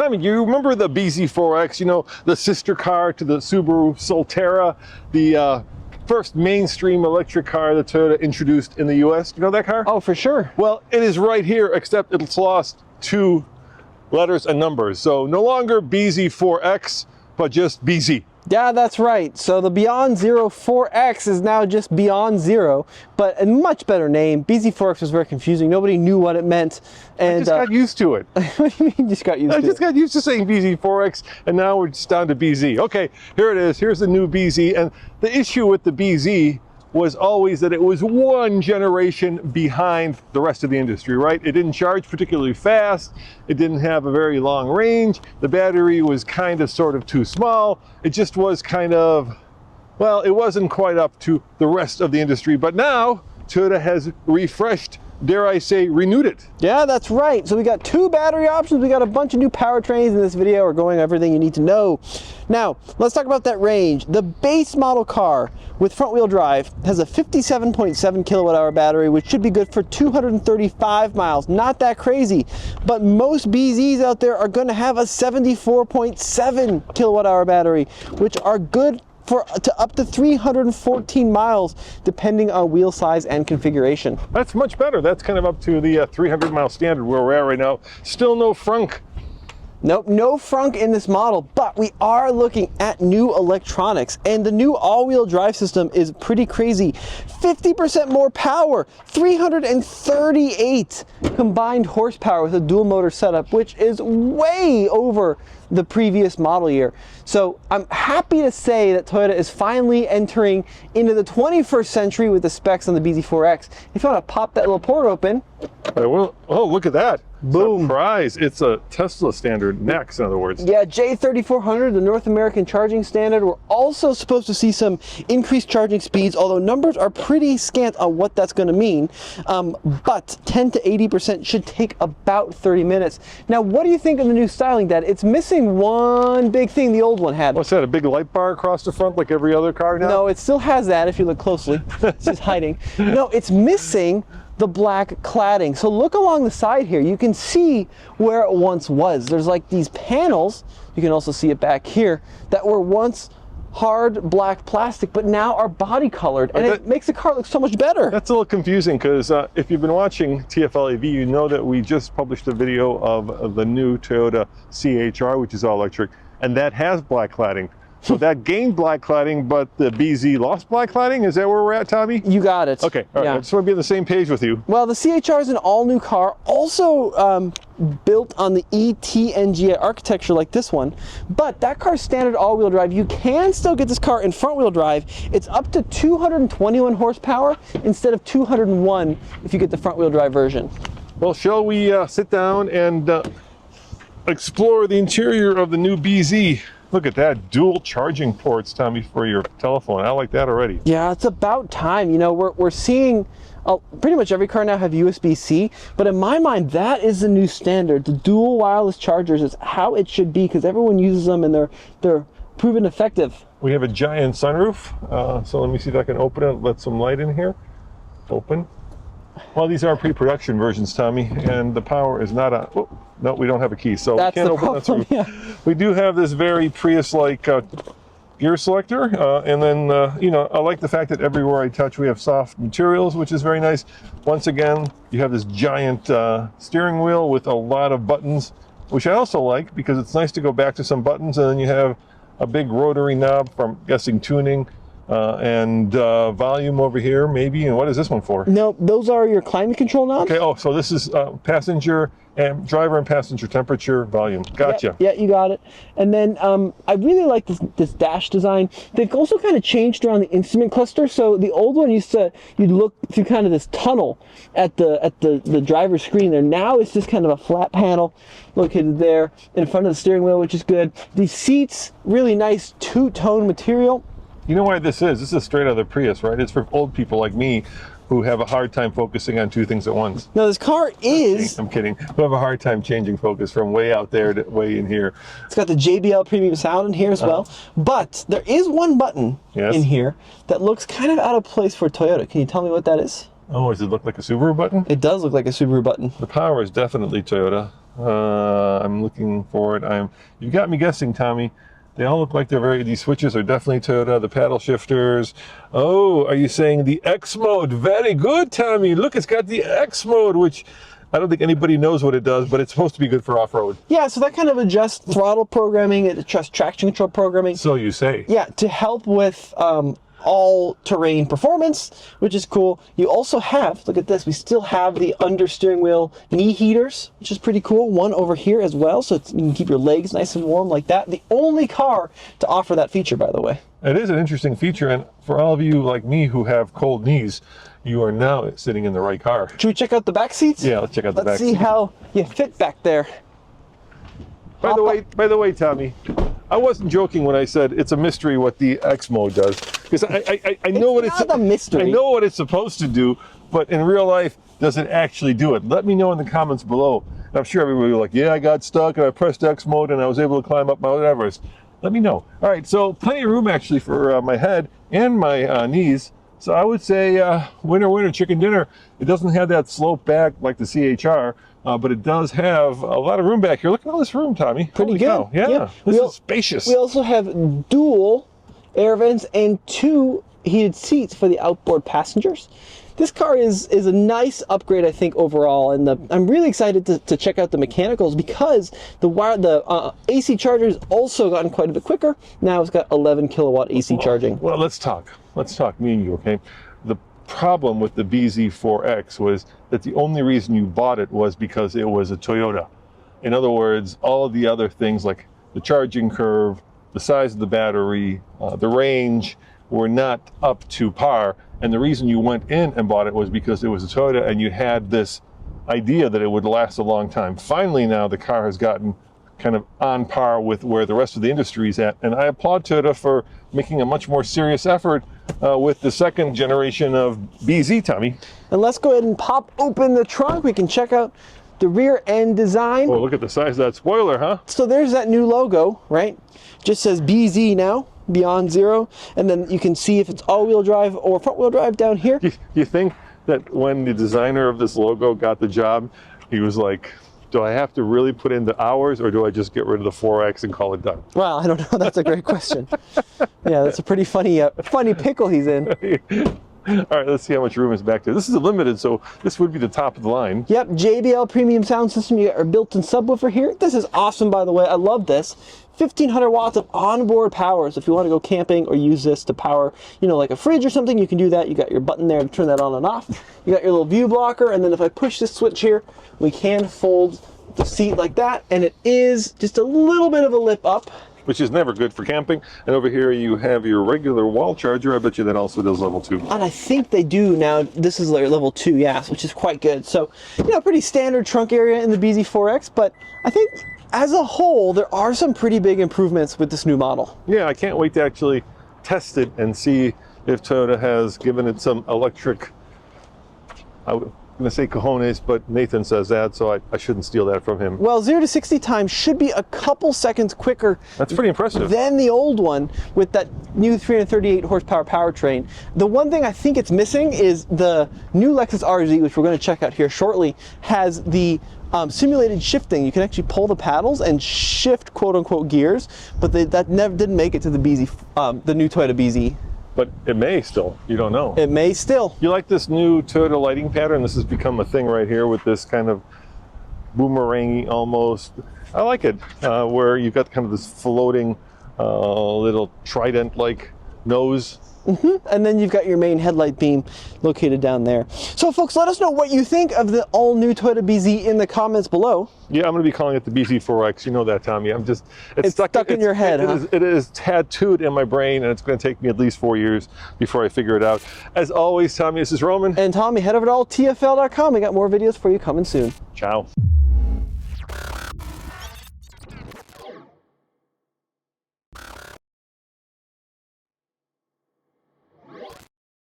Tommy, do you remember the bZ4X, you know, the sister car to the Subaru Solterra, the first mainstream electric car that Toyota introduced in the US? Do you know that car? Oh, for sure. Well, it is right here, except it's lost 2 letters and numbers. So no longer bZ4X, but just BZ. Yeah, that's right. So the Beyond Zero 4X is now just Beyond Zero, but a much better name. bZ4X was very confusing. Nobody knew what it meant. And I just got used to it. What do you mean just got used to it? I just got used to saying bZ4X, and now we're just down to BZ. Okay, here it is. Here's the new BZ. And the issue with the BZ was always that it was one generation behind the rest of the industry, right? It didn't charge particularly fast. It didn't have a very long range. The battery was kind of sort of too small. It just was kind of, well, it wasn't quite up to the rest of the industry. But now Toyota has refreshed, dare I say, renewed it. Yeah, that's right. So we got 2 battery options. We got a bunch of new powertrains in this video. We're going over everything you need to know. Now, let's talk about that range. The base model car with front wheel drive has a 57.7 kilowatt hour battery, which should be good for 235 miles. Not that crazy, but most BZs out there are going to have a 74.7 kilowatt hour battery, which are good for up to 314 miles, depending on wheel size and configuration. That's much better. That's kind of up to the 300 mile standard where we're at right now. Still no frunk. Nope, no frunk in this model, but we are looking at new electronics, and the new all-wheel drive system is pretty crazy. 50% more power, 338 combined horsepower with a dual motor setup, which is way over the previous model year. So I'm happy to say that Toyota is finally entering into the 21st century with the specs on the bZ4X. If you want to pop that little port open. Well, oh, look at that. Boom. Surprise. It's a Tesla standard next, in other words. Yeah, J3400, the North American charging standard. We're also supposed to see some increased charging speeds, although numbers are pretty scant on what that's going to mean. But 10 to 80% should take about 30 minutes. Now, what do you think of the new styling, Dad? It's missing one big thing the old one had. What's that, a big light bar across the front like every other car now? No, it still has that if you look closely. It's just hiding. No, it's missing the black cladding. So look along the side here. You can see where it once was. There's like these panels, you can also see it back here, that were once hard black plastic, but now are body colored, and it makes the car look so much better. That's a little confusing because if you've been watching TFL AV, you know that we just published a video of the new Toyota CHR, which is all electric, and that has black cladding. So that gained black cladding, but the BZ lost black cladding? Is that where we're at, Tommy? You got it. Okay, all right. Yeah. I just want to be on the same page with you. Well, the CHR is an all-new car, also built on the ETNG architecture like this one, but that car's standard all-wheel drive. You can still get this car in front-wheel drive. It's up to 221 horsepower instead of 201 if you get the front-wheel drive version. Well, shall we sit down and explore the interior of the new BZ? Look at that, dual charging ports, Tommy, for your telephone. I like that already. Yeah, it's about time. You know, we're seeing pretty much every car now have USB-C, but in my mind, that is the new standard. The dual wireless chargers is how it should be because everyone uses them and they're proven effective. We have a giant sunroof, so let me see if I can open it, let some light in here. Open. Well, these are pre-production versions, Tommy, and the power is not on. Oh, no, we don't have a key, so that's we can't the open problem, that through. Yeah. We do have this very Prius-like gear selector, and then, you know, I like the fact that everywhere I touch we have soft materials, which is very nice. Once again, you have this giant steering wheel with a lot of buttons, which I also like because it's nice to go back to some buttons, and then you have a big rotary knob for, I'm guessing, tuning. And volume over here, maybe. And what is this one for? No, those are your climate control knobs. Okay. Oh, so this is passenger and driver and passenger temperature, volume. Gotcha. Yeah, you got it. And then I really like this dash design. They've also kind of changed around the instrument cluster. So the old one used to, you'd look through kind of this tunnel at the driver's screen there. Now it's just kind of a flat panel located there in front of the steering wheel, which is good. The seats, really nice two-tone material. You know why this is? This is straight out of the Prius, right? It's for old people like me who have a hard time focusing on 2 things at once. Now this car is... I'm kidding. Who have a hard time changing focus from way out there to way in here. It's got the JBL premium sound in here as well. But there is one button in here that looks kind of out of place for Toyota. Can you tell me what that is? Oh, does it look like a Subaru button? It does look like a Subaru button. The power is definitely Toyota. I'm looking for it. You got me guessing, Tommy. They all look like these switches are definitely Toyota, the paddle shifters. Oh, are you saying the X mode? Very good, Tommy. Look, it's got the X mode, which I don't think anybody knows what it does, but it's supposed to be good for off-road. Yeah, so that kind of adjusts throttle programming, it adjusts traction control programming. So you say. Yeah, to help with all-terrain performance, which is cool. You also have, look at this, we still have the under steering wheel knee heaters, which is pretty cool. One over here as well, so you can keep your legs nice and warm like that. The only car to offer that feature, by the way. It is an interesting feature, and for all of you like me who have cold knees, you are now sitting in the right car. Should we check out the back seats? Yeah, let's check out the back seats. Let's see how you fit back there. By the way, Tommy, I wasn't joking when I said it's a mystery what the X mode does, because I know what it's not a mystery. I know what it's supposed to do, but in real life, does it actually do it? Let me know in the comments below. And I'm sure everybody will be like, yeah, I got stuck and I pressed X mode and I was able to climb up Mount Everest. Let me know. All right, so plenty of room actually for my head and my knees. So I would say winner, winner, chicken dinner. It doesn't have that slope back like the CHR, but it does have a lot of room back here. Look at all this room, Tommy. Pretty Holy good. Cow. Yeah, this is spacious. We also have dual air vents and 2 heated seats for the outboard passengers. This car is a nice upgrade, I think, overall, and I'm really excited to check out the mechanicals because the AC charger has also gotten quite a bit quicker. Now it's got 11 kilowatt AC charging. Well, let's talk, me and you, okay? The problem with the bZ4X was that the only reason you bought it was because it was a Toyota. In other words, all of the other things like the charging curve, the size of the battery, the range were not up to par. And the reason you went in and bought it was because it was a Toyota and you had this idea that it would last a long time. Finally, now the car has gotten kind of on par with where the rest of the industry is at. And I applaud Toyota for making a much more serious effort with the second generation of BZ, Tommy. And let's go ahead and pop open the trunk. We can check out the rear end design. Oh, look at the size of that spoiler, huh? So there's that new logo, right? Just says BZ now. Beyond Zero, and then you can see if it's all-wheel drive or front-wheel drive down here. You think that when the designer of this logo got the job, he was like, do I have to really put in the hours or do I just get rid of the 4X and call it done? Well, I don't know. That's a great question. Yeah, that's a pretty funny pickle he's in. All right, let's see how much room is back there. This is a limited, so this would be the top of the line. Yep, JBL premium sound system. You got our built-in subwoofer here. This is awesome, by the way. I love this. 1,500 watts of onboard power. So if you want to go camping or use this to power, like a fridge or something, you can do that. You got your button there to turn that on and off. You got your little view blocker, and then if I push this switch here, we can fold the seat like that, and it is just a little bit of a lip up. Which is never good for camping. And over here you have your regular wall charger. I bet you that also does level 2. And I think they do now. This is level 2, yes, which is quite good. So, pretty standard trunk area in the bZ4X, but I think as a whole, there are some pretty big improvements with this new model. Yeah, I can't wait to actually test it and see if Toyota has given it some electric, I'm going to say cojones, but Nathan says that, so I shouldn't steal that from him. Well, 0 to 60 time should be a couple seconds quicker. That's pretty impressive. Than the old one with that new 338 horsepower powertrain. The one thing I think it's missing is the new Lexus RZ, which we're going to check out here shortly, has the simulated shifting. You can actually pull the paddles and shift quote-unquote gears, but that never didn't make it to the the new Toyota BZ. But it may still. You don't know. It may still. You like this new Toyota lighting pattern? This has become a thing right here with this kind of boomerangy almost. I like it, where you've got kind of this floating little trident-like nose. And then you've got your main headlight beam located down there. So folks, let us know what you think of the all-new Toyota BZ in the comments below. Yeah, I'm going to be calling it the bZ4X. You know that, Tommy. It's stuck in your head, huh? It is tattooed in my brain, and it's going to take me at least 4 years before I figure it out. As always, Tommy, this is Roman. And Tommy, head over to alltfl.com. We got more videos for you coming soon. Ciao.